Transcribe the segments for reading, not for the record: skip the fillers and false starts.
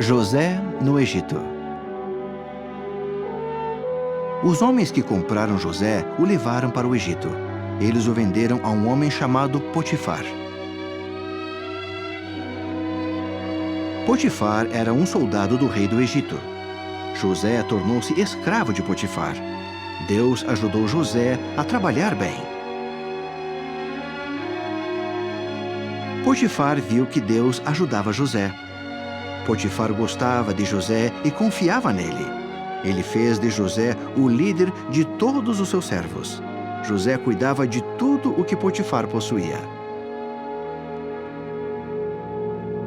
José no Egito. Os homens que compraram José o levaram para o Egito. Eles o venderam a um homem chamado Potifar. Potifar era um soldado do rei do Egito. José tornou-se escravo de Potifar. Deus ajudou José a trabalhar bem. Potifar viu que Deus ajudava José. Potifar gostava de José e confiava nele. Ele fez de José o líder de todos os seus servos. José cuidava de tudo o que Potifar possuía.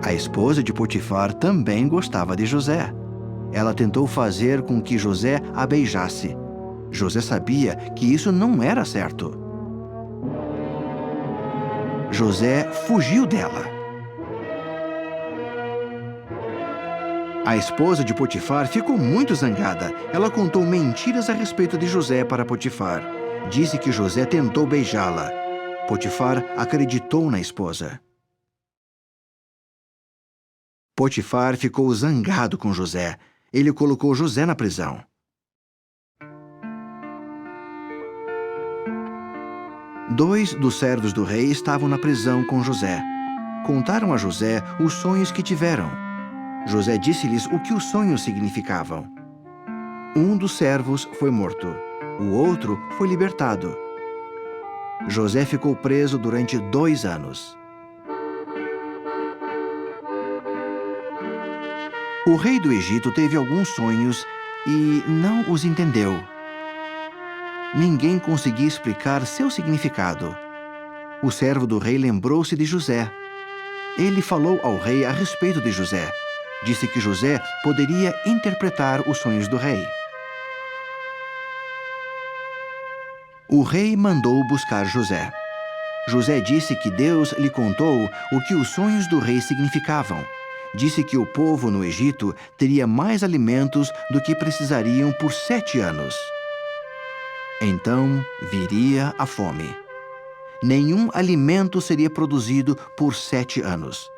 A esposa de Potifar também gostava de José. Ela tentou fazer com que José a beijasse. José sabia que isso não era certo. José fugiu dela. A esposa de Potifar ficou muito zangada. Ela contou mentiras a respeito de José para Potifar. Disse que José tentou beijá-la. Potifar acreditou na esposa. Potifar ficou zangado com José. Ele colocou José na prisão. Dois dos servos do rei estavam na prisão com José. Contaram a José os sonhos que tiveram. José disse-lhes o que os sonhos significavam. Um dos servos foi morto. O outro foi libertado. José ficou preso durante 2 anos. O rei do Egito teve alguns sonhos e não os entendeu. Ninguém conseguia explicar seu significado. O servo do rei lembrou-se de José. Ele falou ao rei a respeito de José. Disse que José poderia interpretar os sonhos do rei. O rei mandou buscar José. José disse que Deus lhe contou o que os sonhos do rei significavam. Disse que o povo no Egito teria mais alimentos do que precisariam por 7 anos. Então viria a fome. Nenhum alimento seria produzido por 7 anos.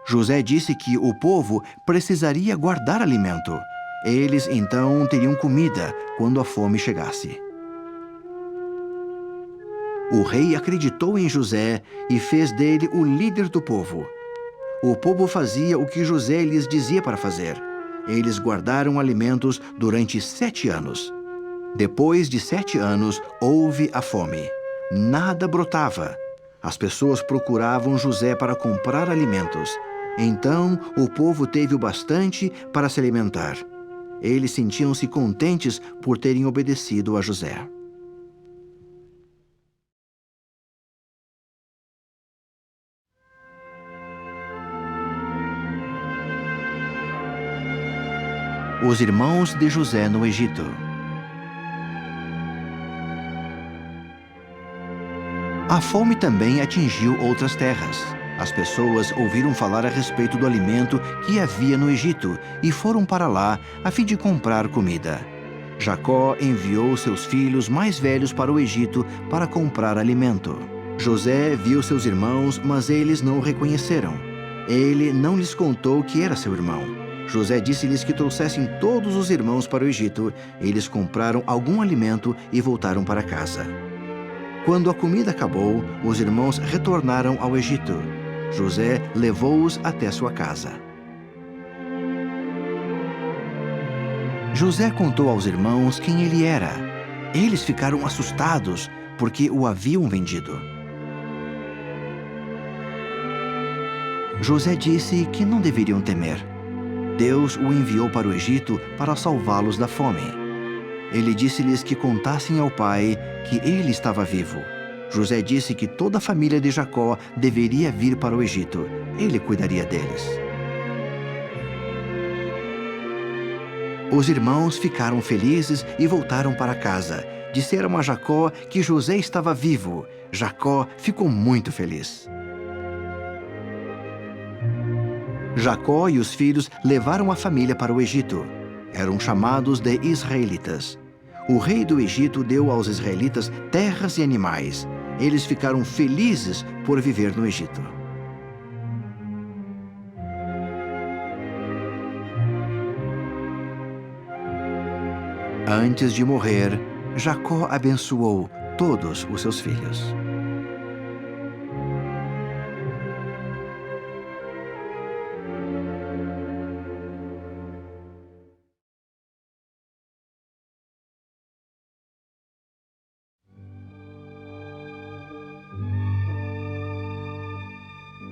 José disse que o povo precisaria guardar alimento. Eles então teriam comida quando a fome chegasse. O rei acreditou em José e fez dele o líder do povo. O povo fazia o que José lhes dizia para fazer. Eles guardaram alimentos durante 7 anos. Depois de 7 anos, houve a fome. Nada brotava. As pessoas procuravam José para comprar alimentos. Então, o povo teve o bastante para se alimentar. Eles sentiam-se contentes por terem obedecido a José. Os irmãos de José no Egito. A fome também atingiu outras terras. As pessoas ouviram falar a respeito do alimento que havia no Egito e foram para lá a fim de comprar comida. Jacó enviou seus filhos mais velhos para o Egito para comprar alimento. José viu seus irmãos, mas eles não o reconheceram. Ele não lhes contou que era seu irmão. José disse-lhes que trouxessem todos os irmãos para o Egito. Eles compraram algum alimento e voltaram para casa. Quando a comida acabou, os irmãos retornaram ao Egito. José levou-os até sua casa. José contou aos irmãos quem ele era. Eles ficaram assustados porque o haviam vendido. José disse que não deveriam temer. Deus o enviou para o Egito para salvá-los da fome. Ele disse-lhes que contassem ao pai que ele estava vivo. José disse que toda a família de Jacó deveria vir para o Egito. Ele cuidaria deles. Os irmãos ficaram felizes e voltaram para casa. Disseram a Jacó que José estava vivo. Jacó ficou muito feliz. Jacó e os filhos levaram a família para o Egito. Eram chamados de israelitas. O rei do Egito deu aos israelitas terras e animais. Eles ficaram felizes por viver no Egito. Antes de morrer, Jacó abençoou todos os seus filhos.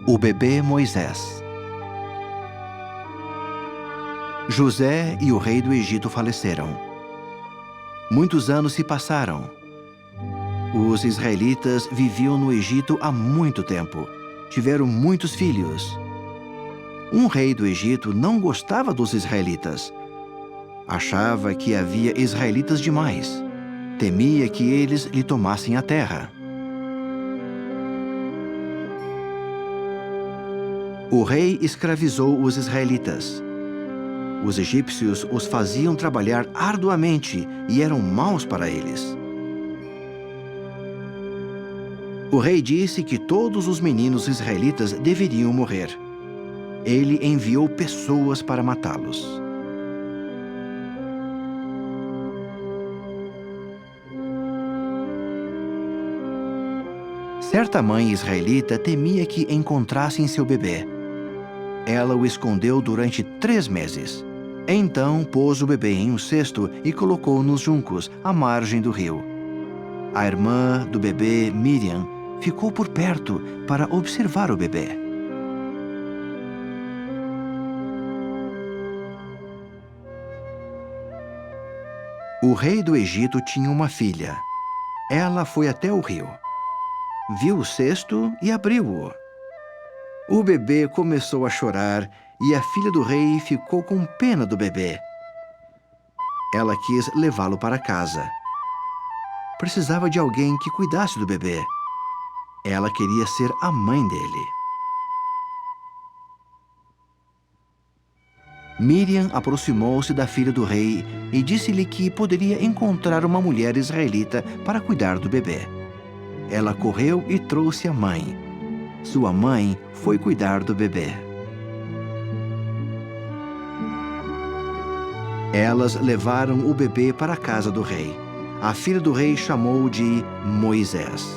O bebê Moisés. José e o rei do Egito faleceram. Muitos anos se passaram. Os israelitas viviam no Egito há muito tempo. Tiveram muitos filhos. Um rei do Egito não gostava dos israelitas. Achava que havia israelitas demais. Temia que eles lhe tomassem a terra. O rei escravizou os israelitas. Os egípcios os faziam trabalhar arduamente e eram maus para eles. O rei disse que todos os meninos israelitas deveriam morrer. Ele enviou pessoas para matá-los. Certa mãe israelita temia que encontrassem seu bebê. Ela o escondeu durante 3 meses. Então pôs o bebê em um cesto e colocou nos juncos, à margem do rio. A irmã do bebê, Miriam, ficou por perto para observar o bebê. O rei do Egito tinha uma filha. Ela foi até o rio. Viu o cesto e abriu-o. O bebê começou a chorar e a filha do rei ficou com pena do bebê. Ela quis levá-lo para casa. Precisava de alguém que cuidasse do bebê. Ela queria ser a mãe dele. Miriam aproximou-se da filha do rei e disse-lhe que poderia encontrar uma mulher israelita para cuidar do bebê. Ela correu e trouxe a mãe. Sua mãe foi cuidar do bebê. Elas levaram o bebê para a casa do rei. A filha do rei chamou-o de Moisés.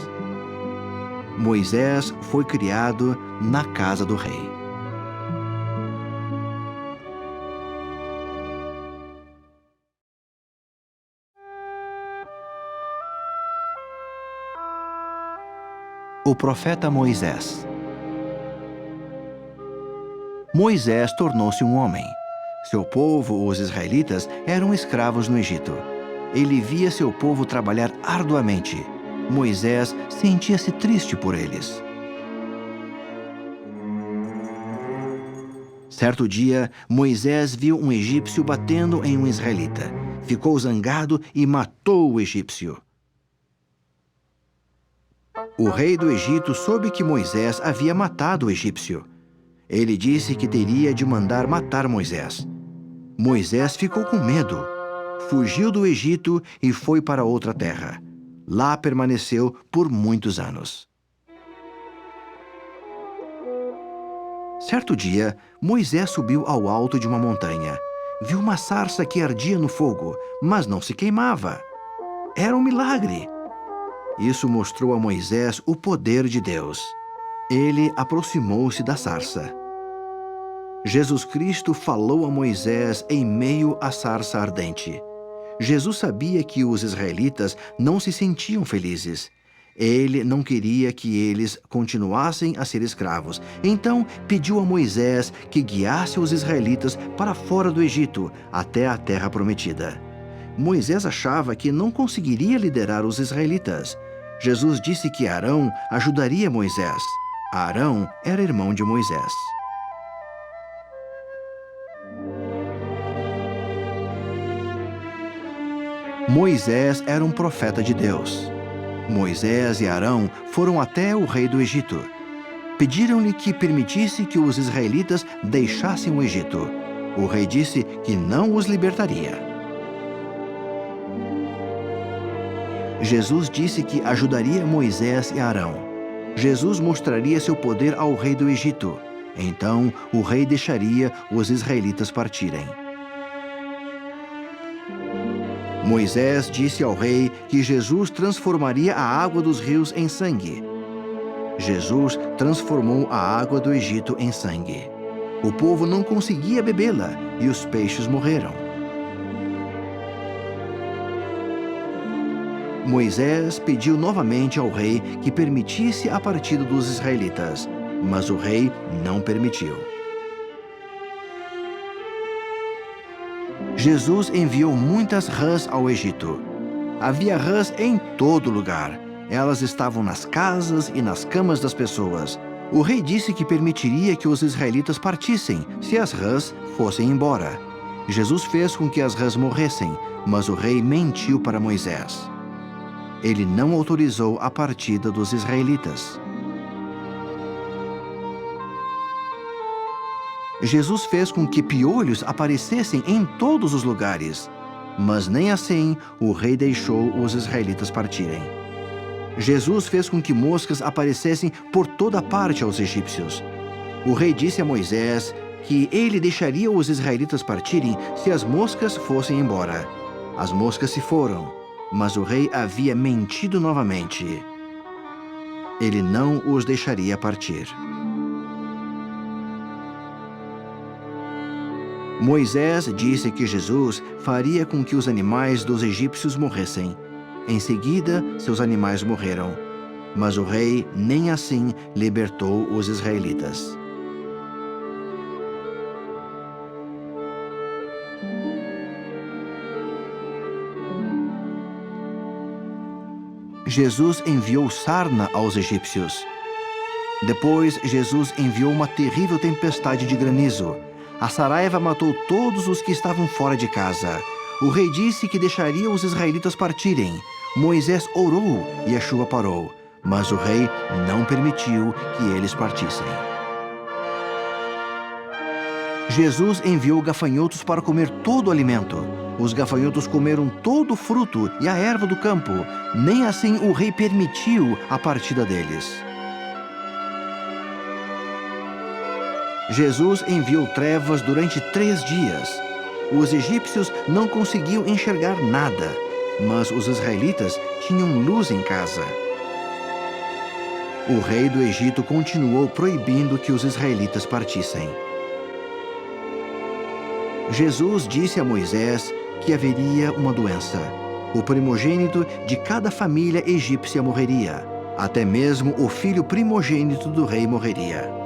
Moisés foi criado na casa do rei. O profeta Moisés. Moisés tornou-se um homem. Seu povo, os israelitas, eram escravos no Egito. Ele via seu povo trabalhar arduamente. Moisés sentia-se triste por eles. Certo dia, Moisés viu um egípcio batendo em um israelita. Ficou zangado e matou o egípcio. O rei do Egito soube que Moisés havia matado o egípcio. Ele disse que teria de mandar matar Moisés. Moisés ficou com medo. Fugiu do Egito e foi para outra terra. Lá permaneceu por muitos anos. Certo dia, Moisés subiu ao alto de uma montanha. Viu uma sarça que ardia no fogo, mas não se queimava. Era um milagre. Isso mostrou a Moisés o poder de Deus. Ele aproximou-se da sarça. Jesus Cristo falou a Moisés em meio à sarça ardente. Jesus sabia que os israelitas não se sentiam felizes. Ele não queria que eles continuassem a ser escravos. Então pediu a Moisés que guiasse os israelitas para fora do Egito, até a terra prometida. Moisés achava que não conseguiria liderar os israelitas. Jesus disse que Arão ajudaria Moisés. Arão era irmão de Moisés. Moisés era um profeta de Deus. Moisés e Arão foram até o rei do Egito. Pediram-lhe que permitisse que os israelitas deixassem o Egito. O rei disse que não os libertaria. Jesus disse que ajudaria Moisés e Arão. Jesus mostraria seu poder ao rei do Egito. Então, o rei deixaria os israelitas partirem. Moisés disse ao rei que Jesus transformaria a água dos rios em sangue. Jesus transformou a água do Egito em sangue. O povo não conseguia bebê-la e os peixes morreram. Moisés pediu novamente ao rei que permitisse a partida dos israelitas, mas o rei não permitiu. Jesus enviou muitas rãs ao Egito. Havia rãs em todo lugar. Elas estavam nas casas e nas camas das pessoas. O rei disse que permitiria que os israelitas partissem se as rãs fossem embora. Jesus fez com que as rãs morressem, mas o rei mentiu para Moisés. Ele não autorizou a partida dos israelitas. Jesus fez com que piolhos aparecessem em todos os lugares, mas nem assim o rei deixou os israelitas partirem. Jesus fez com que moscas aparecessem por toda parte aos egípcios. O rei disse a Moisés que ele deixaria os israelitas partirem se as moscas fossem embora. As moscas se foram, mas o rei havia mentido novamente. Ele não os deixaria partir. Moisés disse que Jesus faria com que os animais dos egípcios morressem. Em seguida, seus animais morreram, mas o rei nem assim libertou os israelitas. Jesus enviou sarna aos egípcios. Depois, Jesus enviou uma terrível tempestade de granizo. A saraiva matou todos os que estavam fora de casa. O rei disse que deixaria os israelitas partirem. Moisés orou e a chuva parou, mas o rei não permitiu que eles partissem. Jesus enviou gafanhotos para comer todo o alimento. Os gafanhotos comeram todo o fruto e a erva do campo. Nem assim o rei permitiu a partida deles. Jesus enviou trevas durante 3 dias. Os egípcios não conseguiam enxergar nada, mas os israelitas tinham luz em casa. O rei do Egito continuou proibindo que os israelitas partissem. Jesus disse a Moisés que haveria uma doença. O primogênito de cada família egípcia morreria. Até mesmo o filho primogênito do rei morreria.